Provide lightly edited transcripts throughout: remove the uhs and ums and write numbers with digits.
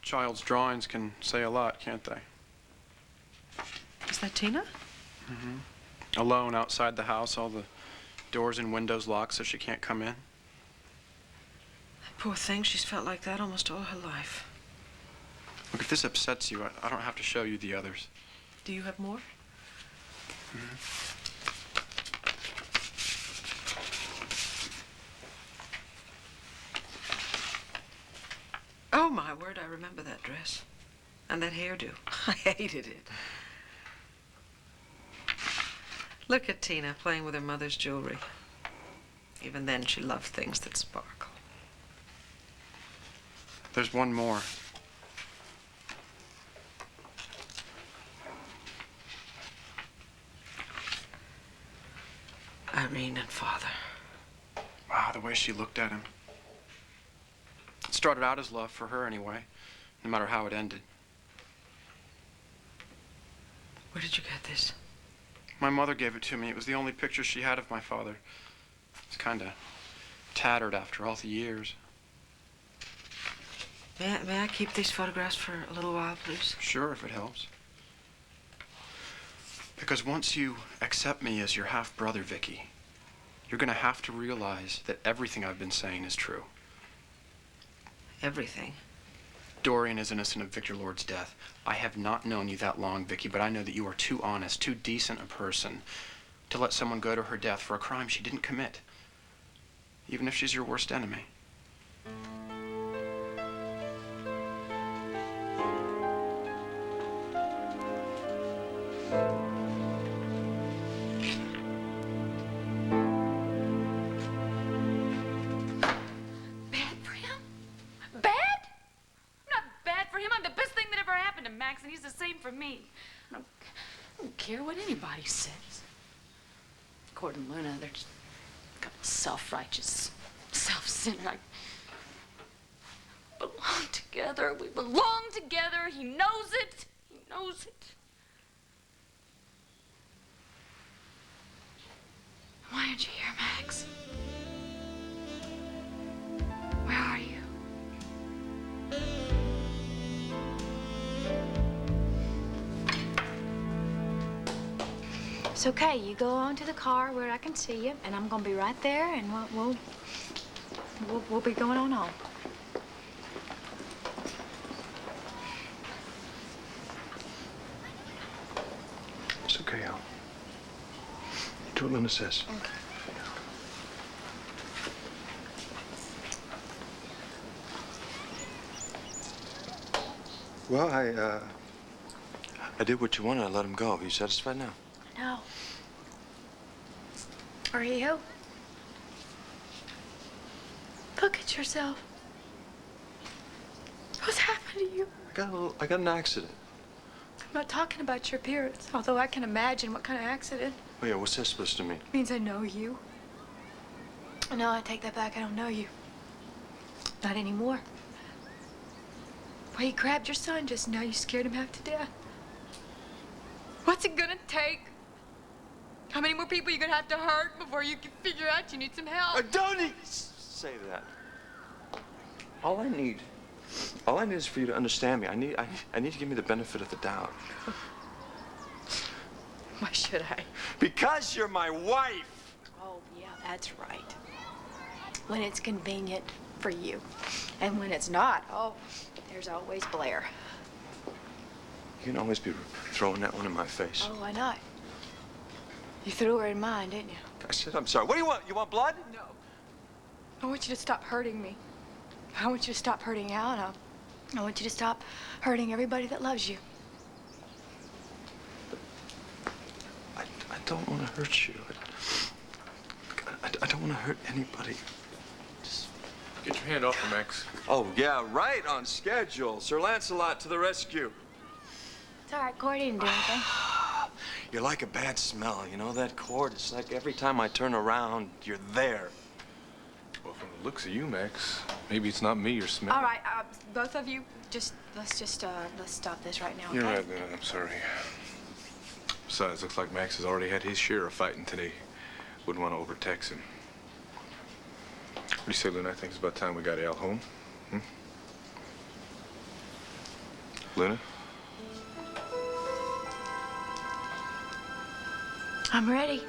Child's drawings can say a lot, can't they? Is that Tina? Mm-hmm. Alone outside the house, all the doors and windows locked so she can't come in. Poor thing, she's felt like that almost all her life. Look, if this upsets you, I don't have to show you the others. Do you have more? Mm-hmm. Oh, my word, I remember that dress. And that hairdo. I hated it. Look at Tina playing with her mother's jewelry. Even then, she loved things that sparkle. There's one more. Irene and Father. Wow, the way she looked at him. It started out as love for her anyway, no matter how it ended. Where did you get this? My mother gave it to me. It was the only picture she had of my father. It's kind of tattered after all the years. May I keep these photographs for a little while, please? Sure, if it helps. Because once you accept me as your half-brother, Vicky, you're gonna have to realize that everything I've been saying is true. Everything? Dorian is innocent of Victor Lord's death. I have not known you that long, Vicky, but I know that you are too honest, too decent a person to let someone go to her death for a crime she didn't commit, even if she's your worst enemy. And he's the same for me. I don't care what anybody says. According to Luna, they're just a couple of self-righteous, self-centered. I belong together. We belong together. He knows it. He knows it. Why aren't you here, Max? Where are you? It's okay. You go on to the car where I can see you, and I'm gonna be right there, and we'll be going on home. It's okay, Al. Do what Luna says. Okay. Well, I did what you wanted. I let him go. Are you satisfied now? No. Are you? Look at yourself. What's happened to you? I got an accident. I'm not talking about your appearance, although I can imagine what kind of accident. Oh, yeah, what's that supposed to mean? It means I know you. No, I take that back. I don't know you. Not anymore. Well, you grabbed your son just now. You scared him half to death. What's it gonna take? How many more people are you gonna have to hurt before you can figure out you need some help? I don't need to say that. All I need is for you to understand me. I need to give me the benefit of the doubt. Why should I? Because you're my wife. Oh, yeah, that's right. When it's convenient for you. And when it's not, oh, there's always Blair. You can always be throwing that one in my face. Oh, why not? You threw her in mine, didn't you? I said I'm sorry. What do you want? You want blood? No. I want you to stop hurting me. I want you to stop hurting Al. I want you to stop hurting everybody that loves you. I don't want to hurt you. I don't want to hurt anybody. Just get your hand off him, Max. Oh, yeah, right on schedule. Sir Lancelot to the rescue. It's all right, Corey didn't do anything. You're like a bad smell, you know that, Cord? It's like every time I turn around, you're there. Well, from the looks of you, Max, maybe it's not me you're smelling. All right, both of you, let's stop this right now, okay? You're right, man. I'm sorry. Besides, looks like Max has already had his share of fighting today. Wouldn't want to overtax him. What do you say, Luna? I think it's about time we got Al home. Hmm? Luna? I'm ready.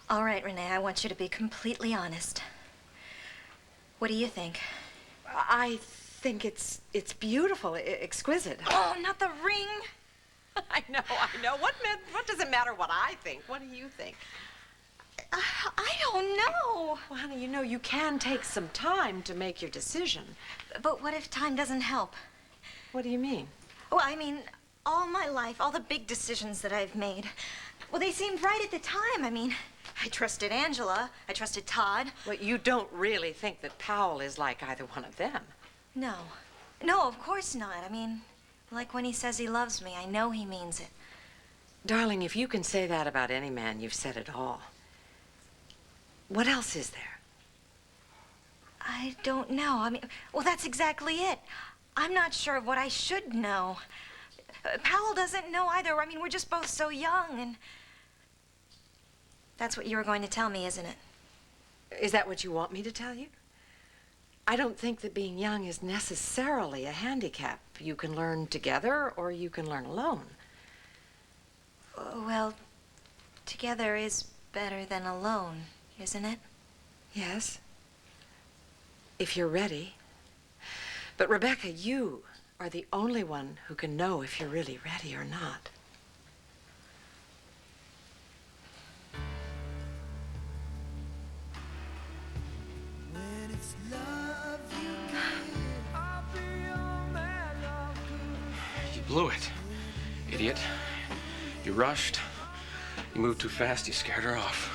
All right, Renee, I want you to be completely honest. What do you think? I think it's beautiful, exquisite. Oh, not the ring. I know. What does it matter what I think? What do you think? I don't know. Well, honey, you know you can take some time to make your decision. But what if time doesn't help? What do you mean? Well, I mean, all my life, all the big decisions that I've made, well, they seemed right at the time. I mean, I trusted Angela. I trusted Todd. Well, you don't really think that Powell is like either one of them. No. No, of course not. I mean, like when he says he loves me, I know he means it. Darling, if you can say that about any man, you've said it all. What else is there? I don't know. I mean, well, that's exactly it. I'm not sure of what I should know. Powell doesn't know either. I mean, we're just both so young, and that's what you were going to tell me, isn't it? Is that what you want me to tell you? I don't think that being young is necessarily a handicap. You can learn together or you can learn alone. Well, together is better than alone, isn't it? Yes. If you're ready. But Rebecca, you are the only one who can know if you're really ready or not. You blew it, idiot. You rushed. You moved too fast. You scared her off.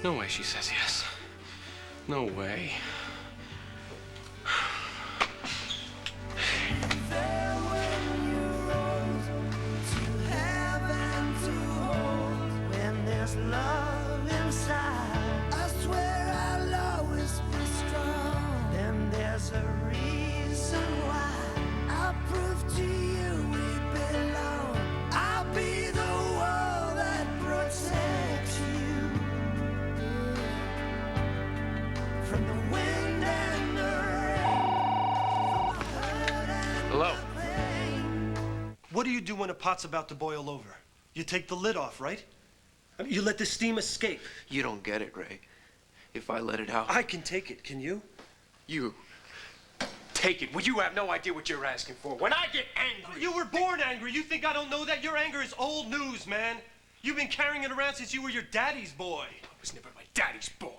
No way she says yes. No way. Hello. What do you do when a pot's about to boil over? You take the lid off, right? I mean, you let the steam escape. You don't get it, Ray. If I let it out, I can take it, can you? you take it. Well, you have no idea what you're asking for. When I get angry, You were born angry. You think I don't know that? Your anger is old news, man. You've been carrying it around since you were your daddy's boy. I was never my daddy's boy.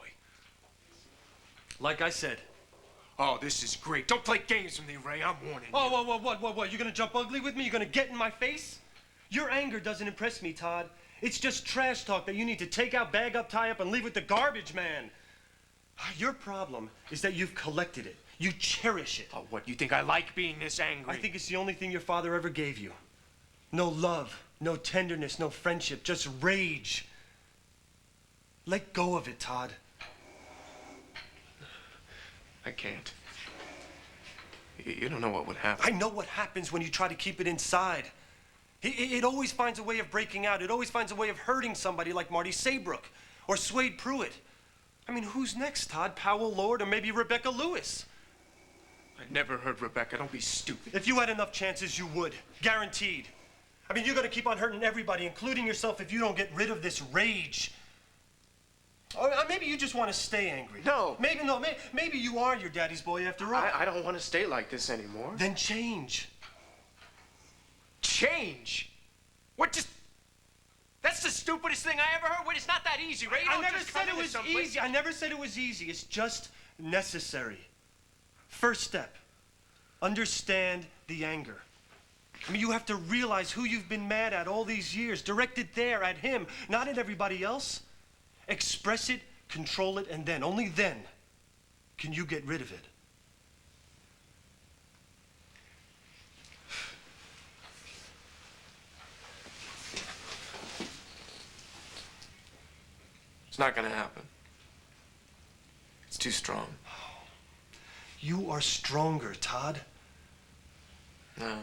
Like I said. Oh, this is great. Don't play games with me, Ray. I'm warning you. Oh, what? You're gonna jump ugly with me? You're gonna get in my face? Your anger doesn't impress me, Todd. It's just trash talk that you need to take out, bag up, tie up, and leave with the garbage man. Your problem is that you've collected it. You cherish it. Oh, what, you think I like being this angry? I think it's the only thing your father ever gave you. No love, no tenderness, no friendship, just rage. Let go of it, Todd. I can't. You don't know what would happen. I know what happens when you try to keep it inside. It always finds a way of breaking out. It always finds a way of hurting somebody like Marty Saybrook or Swade Pruitt. I mean, who's next, Todd? Powell Lord or maybe Rebecca Lewis? I never heard Rebecca. Don't be stupid. If you had enough chances, you would. Guaranteed. I mean, you're gonna keep on hurting everybody, including yourself, if you don't get rid of this rage. Or maybe you just want to stay angry. No. Maybe you are your daddy's boy after all. I don't want to stay like this anymore. Then change. Change? What just... That's the stupidest thing I ever heard. Wait, it's not that easy, Ray. You I don't never just said come it into was someplace- easy. I never said it was easy. It's just necessary. First step. Understand the anger. I mean, you have to realize who you've been mad at all these years. Direct it there, at him, not at everybody else. Express it, control it, and then, only then, can you get rid of it. It's not gonna happen. It's too strong. You are stronger, Todd. No.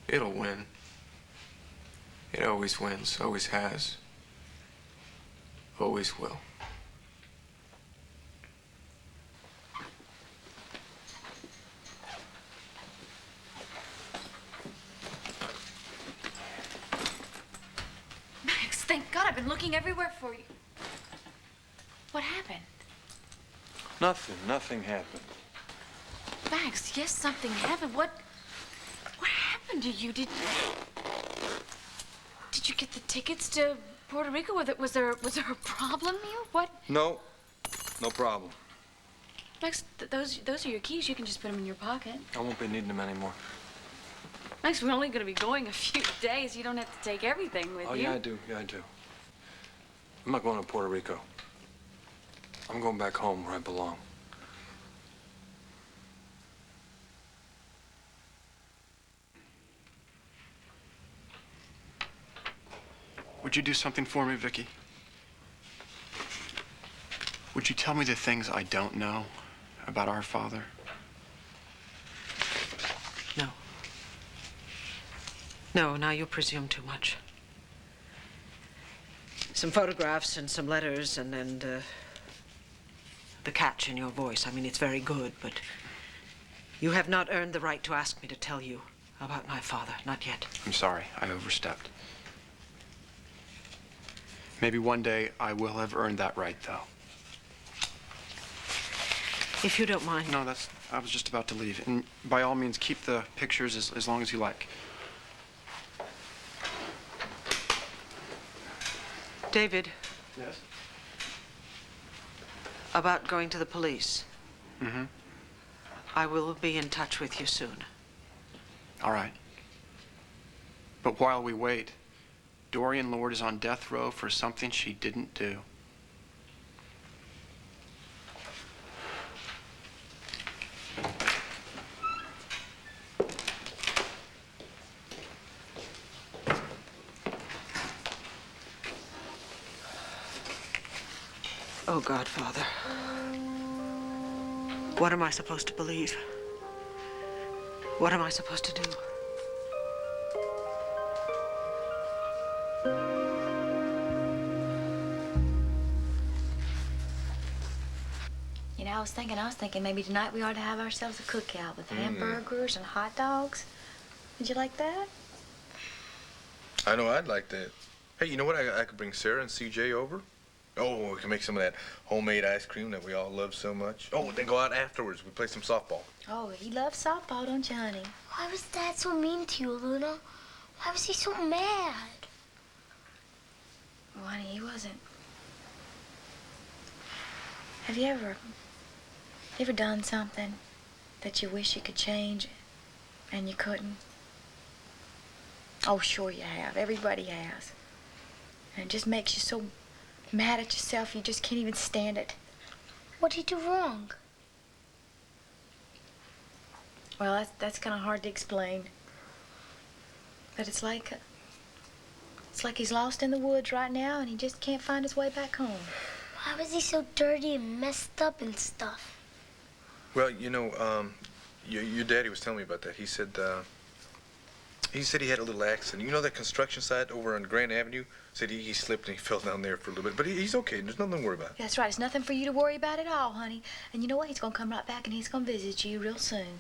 It'll win. It always wins, always has. Always will. Max, thank God, I've been looking everywhere for you. What happened? Nothing happened. Max, yes, something happened. What happened to you? Did you get the tickets to Puerto Rico? Was there a problem here? What? No problem. Max, those are your keys. You can just put them in your pocket. I won't be needing them anymore. Max, we're only going to be going a few days. You don't have to take everything with Oh, you. yeah, I do. I'm not going to Puerto Rico. I'm going back home where I belong. Would you do something for me, Vicky? Would you tell me the things I don't know about our father? No. No, now you presume too much. Some photographs and some letters and the catch in your voice. I mean, it's very good, but you have not earned the right to ask me to tell you about my father. Not yet. I'm sorry, I overstepped. Maybe one day I will have earned that right, though. If you don't mind. No, I was just about to leave. And by all means, keep the pictures as long as you like. David, Yes? about going to the police. Mm-hmm. I will be in touch with you soon. All right. But while we wait, Dorian Lord is on death row for something she didn't do. Oh, God, Father. What am I supposed to believe? What am I supposed to do? You know, I was thinking maybe tonight we ought to have ourselves a cookout with hamburgers and hot dogs. Would you like that? I know I'd like that. Hey, you know what? I could bring Sarah and CJ over. Oh, we can make some of that homemade ice cream that we all love so much. Oh, then go out afterwards. We play some softball. Oh, he loves softball, don't you, honey? Why was Dad so mean to you, Luna? Why was he so mad? Well, honey, he wasn't. Have you ever done something that you wish you could change and you couldn't? Oh, sure you have. Everybody has. And it just makes you so mad at yourself you just can't even stand it. What did you do wrong? Well, that's kind of hard to explain. But it's like he's lost in the woods right now and he just can't find his way back home. Why was he so dirty and messed up and stuff? Well, you know, your daddy was telling me about that. He said he had a little accident. You know that construction site over on Grand Avenue? Said he slipped and he fell down there for a little bit. But he's okay. There's nothing to worry about. That's right. It's nothing for you to worry about at all, honey. And you know what? He's going to come right back and he's going to visit you real soon.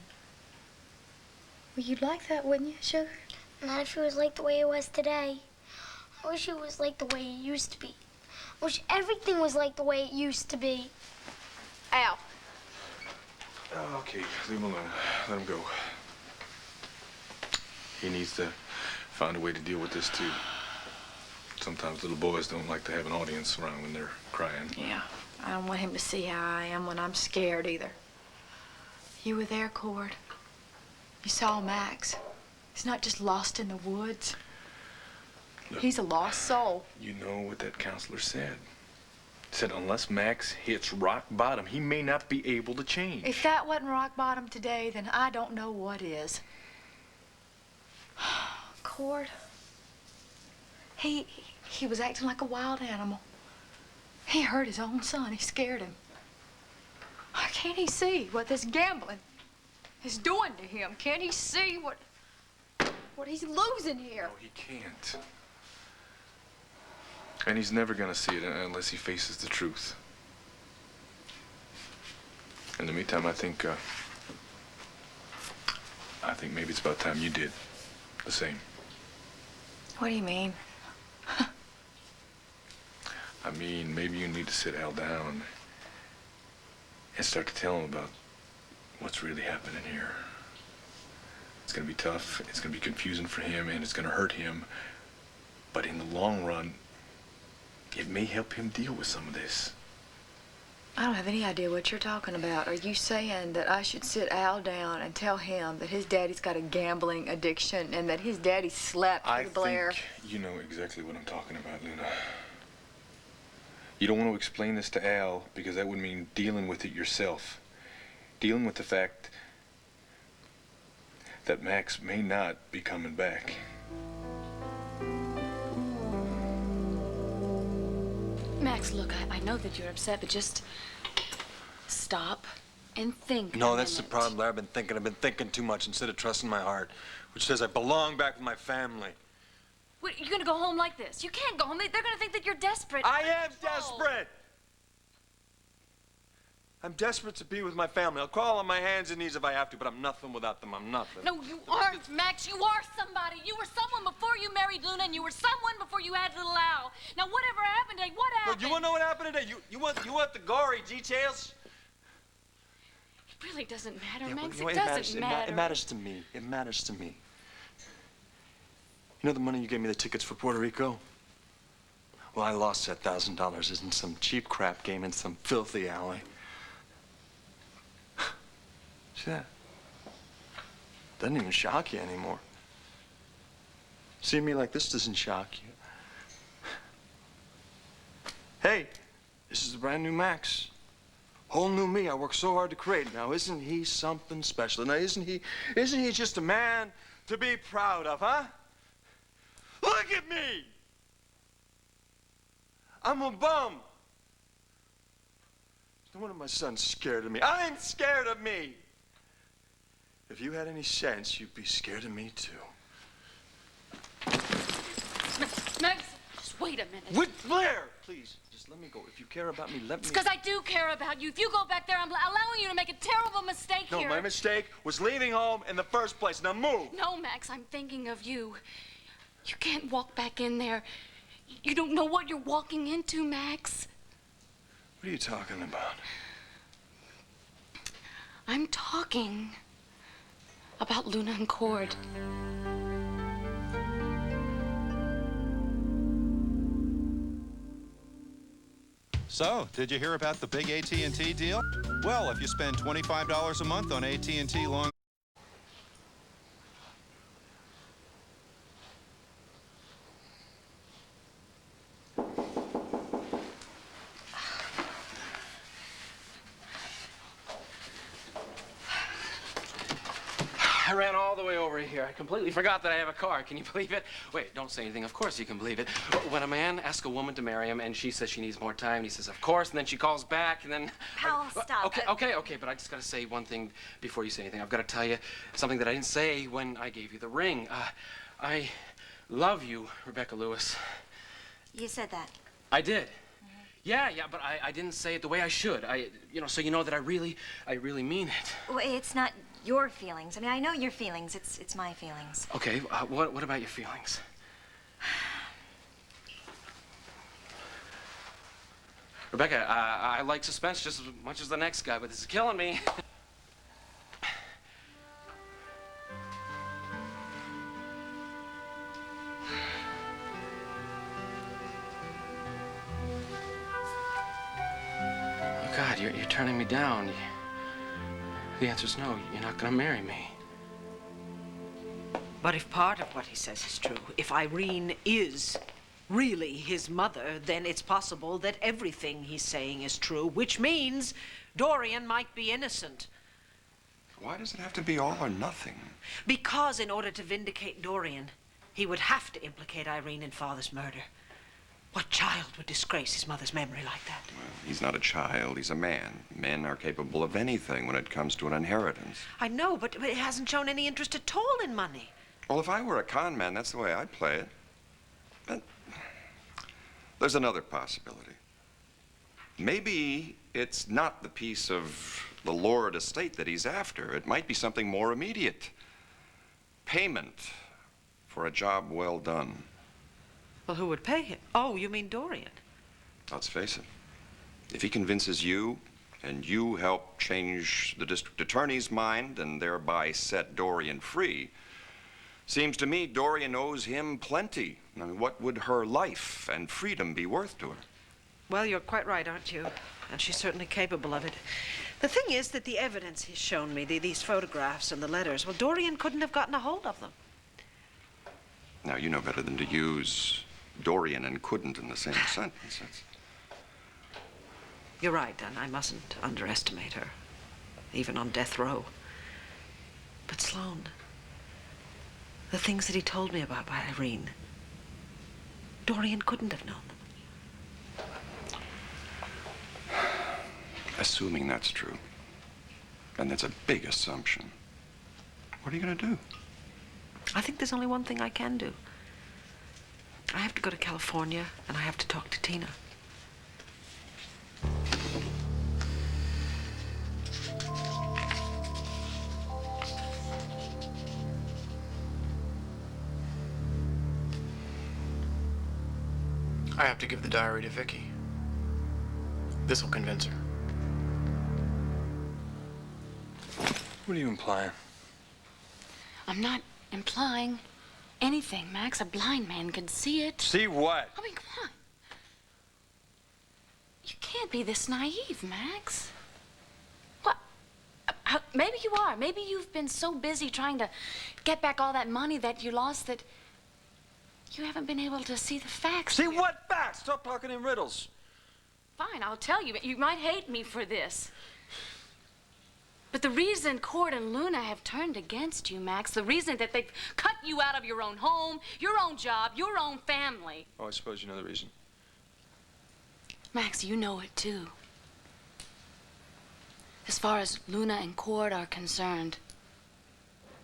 Well, you'd like that, wouldn't you, sugar? Not if it was like the way it was today. I wish it was like the way it used to be. I wish everything was like the way it used to be. Ow. Okay, leave him alone. Let him go. He needs to find a way to deal with this, too. Sometimes little boys don't like to have an audience around when they're crying. Yeah. I don't want him to see how I am when I'm scared either. You were there, Cord. You saw Max. He's not just lost in the woods. Look, He's a lost soul. you know what that counselor said. Said unless Max hits rock bottom, he may not be able to change. If that wasn't rock bottom today, then I don't know what is. Cord, he He was acting like a wild animal. He hurt his own son. He scared him. Can't he see what this gambling is doing to him? Can't he see what he's losing here? No, he can't. And he's never gonna see it unless he faces the truth. In the meantime, I think maybe it's about time you did the same. What do you mean? I mean, maybe you need to sit Al down and start to tell him about what's really happening here. It's gonna be tough, it's gonna be confusing for him, and it's gonna hurt him. But in the long run, it may help him deal with some of this. I don't have any idea what you're talking about. Are you saying that I should sit Al down and tell him that his daddy's got a gambling addiction and that his daddy slept with Blair? I think you know exactly what I'm talking about, Luna. You don't want to explain this to Al because that would mean dealing with it yourself. Dealing with the fact that Max may not be coming back. Max, look, I know that you're upset, but just stop and think. No, that's the problem, Blair. I've been thinking too much instead of trusting my heart, which says I belong back with my family. Wait, you're gonna go home like this? You can't go home. They're gonna think that you're desperate. I am desperate! I'm desperate to be with my family. I'll crawl on my hands and knees if I have to, but I'm nothing without them. I'm nothing. No, you aren't, Max. You are somebody. You were someone before you married Luna, and you were someone before you had little Al. Now, whatever happened today, what happened? Look, you want to know what happened today? You want the gory details? It really doesn't matter, Yeah, Max. well, It doesn't matter. It matters to me. It matters to me. You know the money you gave me the tickets for Puerto Rico? Well, I lost that $1,000 in some cheap crap game in some filthy alley. See that? Doesn't even shock you anymore. Seeing me like this doesn't shock you. Hey, this is the brand new Max. Whole new me I worked so hard to create. Now, isn't he something special? Now, isn't he just a man to be proud of, huh? Look at me! I'm a bum. No wonder my son's scared of me. I'm scared of me. If you had any sense, you'd be scared of me, too. Max, just wait a minute. With Blair! Please, just let me go. If you care about me, let me... It's because I do care about you. If you go back there, I'm allowing you to make a terrible mistake here. No, my mistake was leaving home in the first place. Now move! No, Max, I'm thinking of you. You can't walk back in there. You don't know what you're walking into, Max. What are you talking about? I'm talking about Luna and Cord. So, did you hear about the big AT&T deal? Well, if you spend $25 a month on AT&T long... I ran all the way over here. I completely forgot that I have a car. Can you believe it? Wait, don't say anything. Of course you can believe it. When a man asks a woman to marry him and she says she needs more time, and he says, of course, and then she calls back, and then... Powell, stop. Okay, but I just gotta say one thing before you say anything. I've gotta tell you something that I didn't say when I gave you the ring. I love you, Rebecca Lewis. You said that. I did. Yeah, but I didn't say it the way I should. So you know that I really mean it. Well, it's not your feelings. I mean, I know your feelings. It's my feelings. Okay, what about your feelings? Rebecca, I like suspense just as much as the next guy, but this is killing me. Oh, God, you're turning me down. The answer's no, you're not gonna marry me. But if part of what he says is true, if Irene is really his mother, then it's possible that everything he's saying is true, which means Dorian might be innocent. Why does it have to be all or nothing? Because in order to vindicate Dorian, he would have to implicate Irene in Father's murder. What child would disgrace his mother's memory like that? Well, he's not a child, he's a man. Men are capable of anything when it comes to an inheritance. I know, but he hasn't shown any interest at all in money. Well, if I were a con man, that's the way I'd play it. But there's another possibility. Maybe it's not the piece of the Lord estate that he's after. It might be something more immediate. Payment for a job well done. Well, who would pay him? Oh, you mean Dorian? Let's face it. If he convinces you, and you help change the district attorney's mind and thereby set Dorian free, seems to me Dorian owes him plenty. I mean, what would her life and freedom be worth to her? Well, you're quite right, aren't you? And she's certainly capable of it. The thing is that the evidence he's shown me, these photographs and the letters, well, Dorian couldn't have gotten a hold of them. Now, you know better than to use Dorian and couldn't in the same sentence. You're right, and I mustn't underestimate her, even on death row. But Sloane, the things that he told me about Irene, Dorian couldn't have known them. Assuming that's true, and that's a big assumption, what are you going to do? I think there's only one thing I can do. I have to go to California, and I have to talk to Tina. I have to give the diary to Vicky. This will convince her. What are you implying? I'm not implying anything, Max. A blind man could see it. See what? I mean, come on. You can't be this naive, Max. What? Maybe you are. Maybe you've been so busy trying to get back all that money that you lost that you haven't been able to see the facts. See what facts? Stop talking in riddles. Fine, I'll tell you, but you might hate me for this. But the reason Cord and Luna have turned against you, Max, the reason that they've cut you out of your own home, your own job, your own family. Oh, I suppose you know the reason. Max, you know it too. As far as Luna and Cord are concerned,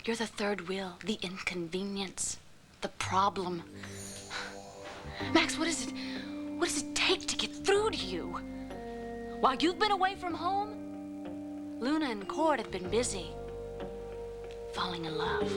you're the third wheel, the inconvenience, the problem. Max, what does it take to get through to you? While you've been away from home, Luna and Cord have been busy falling in love.